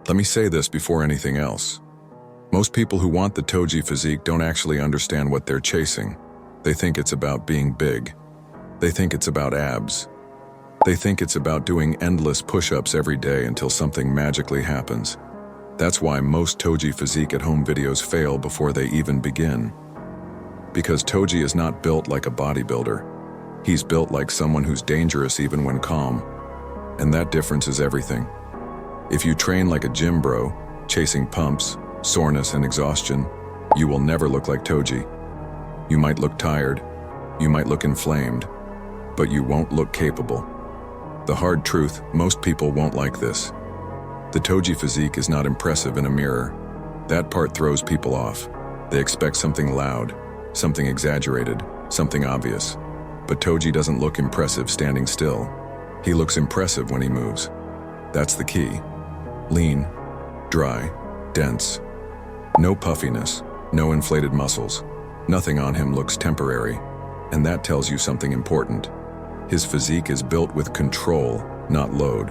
Let me say this before anything else. Most people who want the Toji physique don't actually understand what they're chasing. They think it's about being big. They think it's about abs. They think it's about doing endless push-ups every day until something magically happens. That's why most Toji physique at home videos fail before they even begin. Because Toji is not built like a bodybuilder. He's built like someone who's dangerous even when calm. And that difference is everything. If you train like a gym bro, chasing pumps, soreness and exhaustion, you will never look like Toji. You might look tired, you might look inflamed, but you won't look capable. The hard truth, most people won't like this. The Toji physique is not impressive in a mirror. That part throws people off. They expect something loud, something exaggerated, something obvious. But Toji doesn't look impressive standing still. He looks impressive when he moves. That's the key. Lean, dry, dense. No puffiness, no inflated muscles. Nothing on him looks temporary. And that tells you something important. His physique is built with control, not load,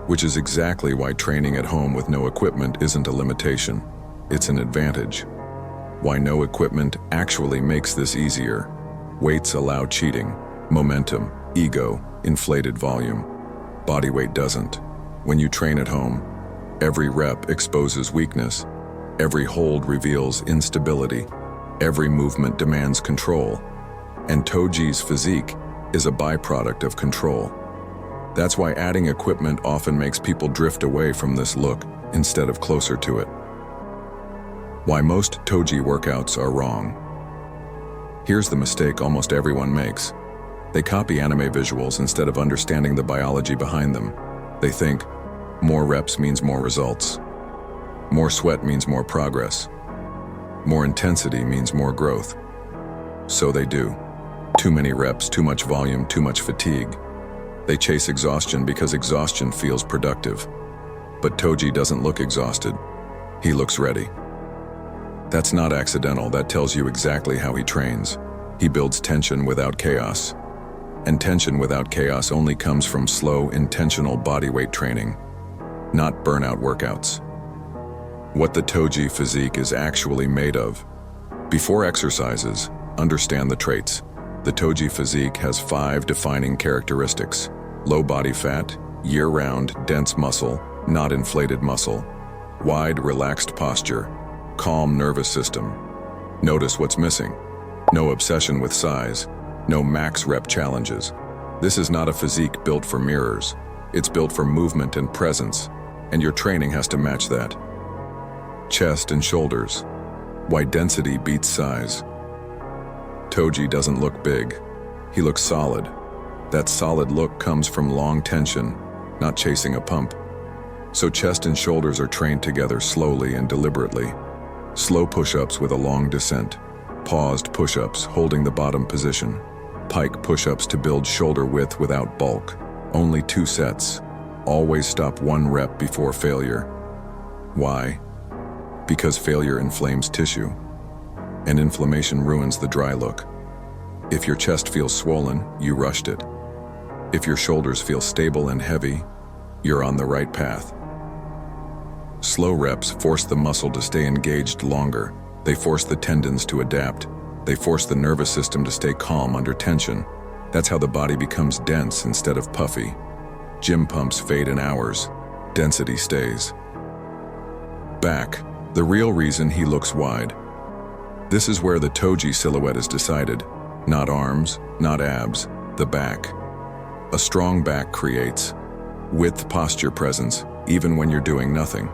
which is exactly why training at home with no equipment isn't a limitation. It's an advantage. Why no equipment actually makes this easier. Weights allow cheating, momentum, ego, inflated volume. Body weight doesn't. When you train at home, every rep exposes weakness. Every hold reveals instability. Every movement demands control. And Toji's physique is a byproduct of control. That's why adding equipment often makes people drift away from this look instead of closer to it. Why most Toji workouts are wrong. Here's the mistake almost everyone makes. They copy anime visuals instead of understanding the biology behind them. They think, more reps means more results. More sweat means more progress. More intensity means more growth. So they do. Too many reps, too much volume, too much fatigue. They chase exhaustion because exhaustion feels productive. But Toji doesn't look exhausted. He looks ready. That's not accidental, that tells you exactly how he trains. He builds tension without chaos. And tension without chaos only comes from slow, intentional bodyweight training, not burnout workouts. What the Toji physique is actually made of. Before exercises, understand the traits. The Toji physique has 5 defining characteristics: low body fat, year-round, dense muscle, not inflated muscle, wide, relaxed posture, calm nervous system. Notice what's missing. No obsession with size, no max rep challenges. This is not a physique built for mirrors. It's built for movement and presence, and your training has to match that. Chest and shoulders. Why density beats size. Toji doesn't look big. He looks solid. That solid look comes from long tension, not chasing a pump. So chest and shoulders are trained together slowly and deliberately. Slow push-ups with a long descent. Paused push-ups holding the bottom position. Pike push-ups to build shoulder width without bulk. Only 2 sets. Always stop 1 rep before failure. Why? Because failure inflames tissue. And inflammation ruins the dry look. If your chest feels swollen, you rushed it. If your shoulders feel stable and heavy, you're on the right path. Slow reps force the muscle to stay engaged longer. They force the tendons to adapt. They force the nervous system to stay calm under tension. That's how the body becomes dense instead of puffy. Gym pumps fade in hours. Density stays. Back. The real reason he looks wide. This is where the Toji silhouette is decided. Not arms, not abs, the back. A strong back creates width, posture, presence, even when you're doing nothing.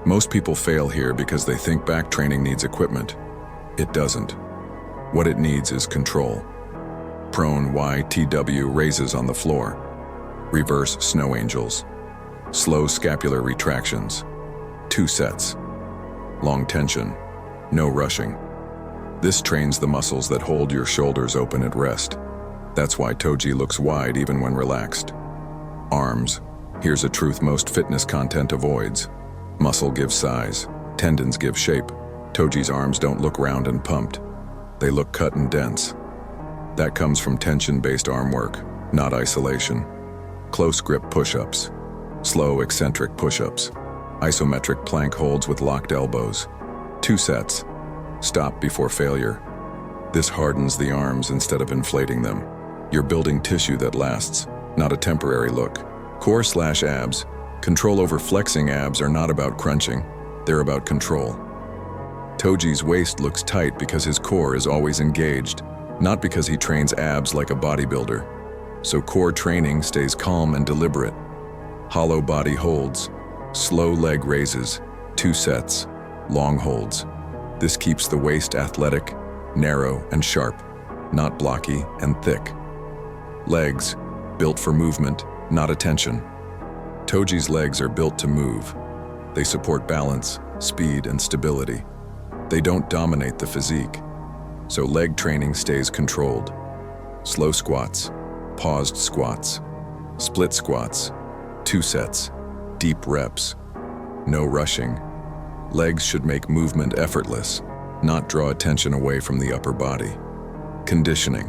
Most people fail here because they think back training needs equipment. It doesn't. What it needs is control. Prone YTW raises on the floor. Reverse snow angels. Slow scapular retractions. 2 sets. Long tension. No rushing. This trains the muscles that hold your shoulders open at rest. That's why Toji looks wide even when relaxed. Arms. Here's a truth most fitness content avoids. Muscle gives size. Tendons give shape. Toji's arms don't look round and pumped. They look cut and dense. That comes from tension-based arm work, not isolation. Close grip push-ups. Slow eccentric push-ups. Isometric plank holds with locked elbows. 2 sets. Stop before failure. This hardens the arms instead of inflating them. You're building tissue that lasts, not a temporary look. Core/abs. Control over flexing abs are not about crunching, they're about control. Toji's waist looks tight because his core is always engaged, not because he trains abs like a bodybuilder. So core training stays calm and deliberate. Hollow body holds, slow leg raises, 2 sets, long holds. This keeps the waist athletic, narrow and sharp, not blocky and thick. Legs, built for movement, not attention. Toji's legs are built to move. They support balance, speed, and stability. They don't dominate the physique, so leg training stays controlled. Slow squats, paused squats, split squats, 2 sets, deep reps. No rushing. Legs should make movement effortless, not draw attention away from the upper body. Conditioning.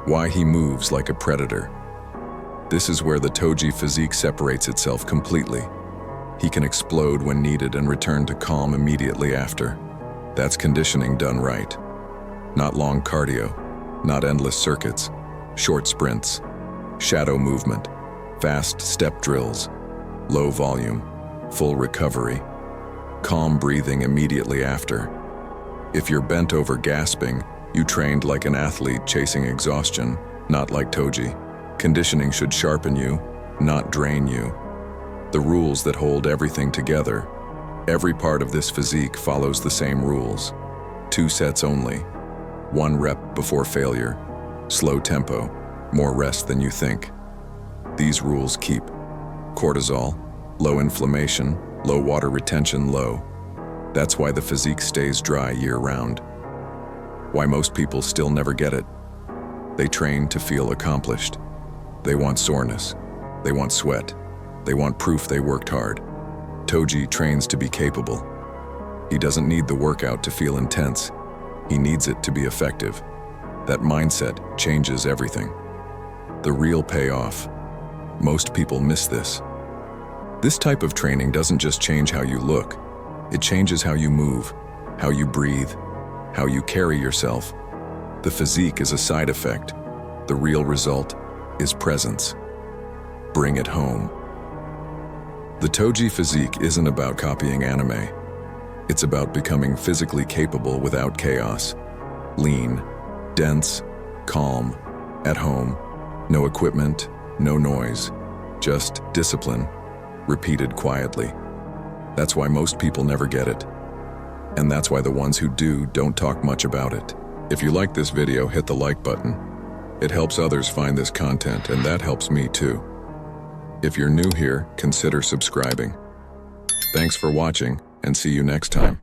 Why he moves like a predator. This is where the Toji physique separates itself completely. He can explode when needed and return to calm immediately after. That's conditioning done right. Not long cardio, not endless circuits, short sprints, shadow movement, fast step drills, low volume, full recovery, calm breathing immediately after. If you're bent over gasping, you trained like an athlete chasing exhaustion, not like Toji. Conditioning should sharpen you, not drain you. The rules that hold everything together. Every part of this physique follows the same rules. 2 sets only. 1 rep before failure. Slow tempo. More rest than you think. These rules keep cortisol, low inflammation, low water retention low. That's why the physique stays dry year-round. Why most people still never get it. They train to feel accomplished. They want soreness. They want sweat. They want proof they worked hard. Toji trains to be capable. He doesn't need the workout to feel intense. He needs it to be effective. That mindset changes everything. The real payoff. Most people miss this. This type of training doesn't just change how you look. It changes how you move, how you breathe, how you carry yourself. The physique is a side effect. The real result is presence. Bring it home. The Toji physique isn't about copying anime. It's about becoming physically capable without chaos. Lean, dense, calm, at home. No equipment, no noise. Just discipline, repeated quietly. That's why most people never get it. And that's why the ones who do don't talk much about it. If you like this video, hit the like button. It helps others find this content, and that helps me too. If you're new here, consider subscribing. Thanks for watching, and see you next time.